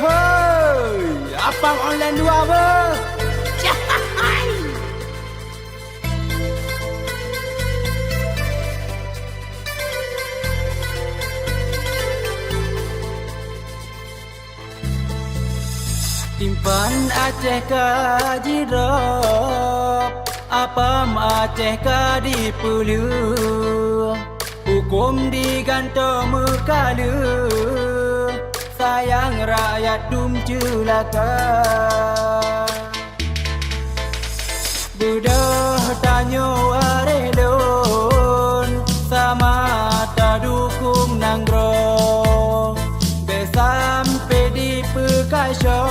hoi. Apang online dua be. Timpan Aceh ka jirop, apam Aceh ka dipelu, hukum digantung mekalu, sayang rakyat dum celaka. Budah tanyo arelon, sama tak dukung nanggro, besampe di pekasyo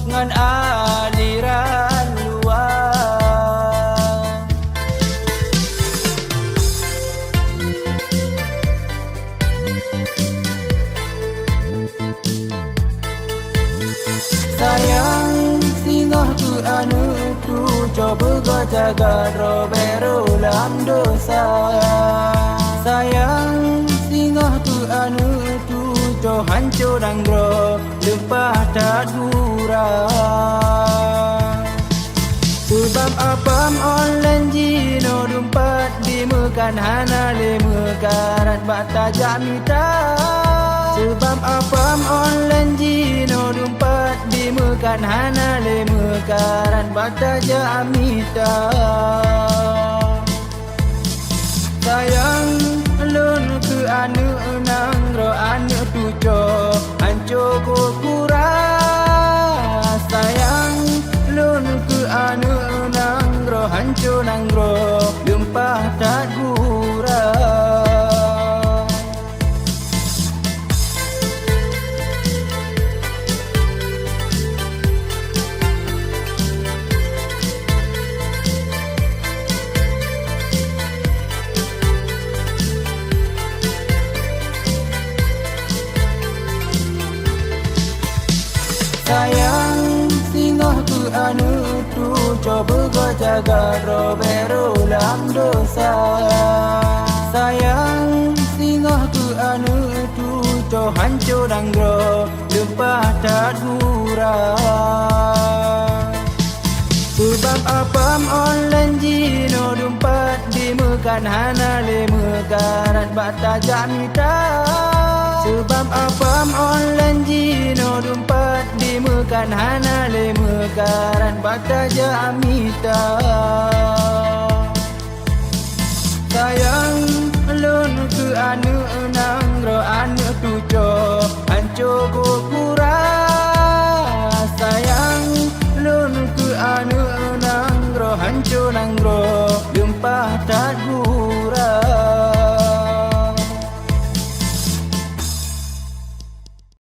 ngan aliran luar. Sayang singoh tu anu tu coba kau jaga robero lam dosa. Sayang singoh tu anu tu co hancur anggro lepas tak durang. Sebab apam online jino dumpat di mekan hana le mekarat bata jamita. Sebab apam online jino dumpat di mekan hana le mekarat bata jamita. Sayang lun ke anu nangro anu tujo hancur kurang. Sayang lun ke anu nangro hancur nangro lempah tak gurang. Sayang singoh tu anu tu coba kau jaga robero lam dosa. Sayang singoh tu anu tu co hancur anggro lempah tak durang. Sebab apam online jino dumpat di mekan hana le mekarat bata jamita. Sebab apam online jino dumpat di mekan hana le mekarat bata jamita. Sayang lun ke anu nangro anu tujo hancur kurang. Sayang lun ke anu nangro hancur nangro lempah tak gurang.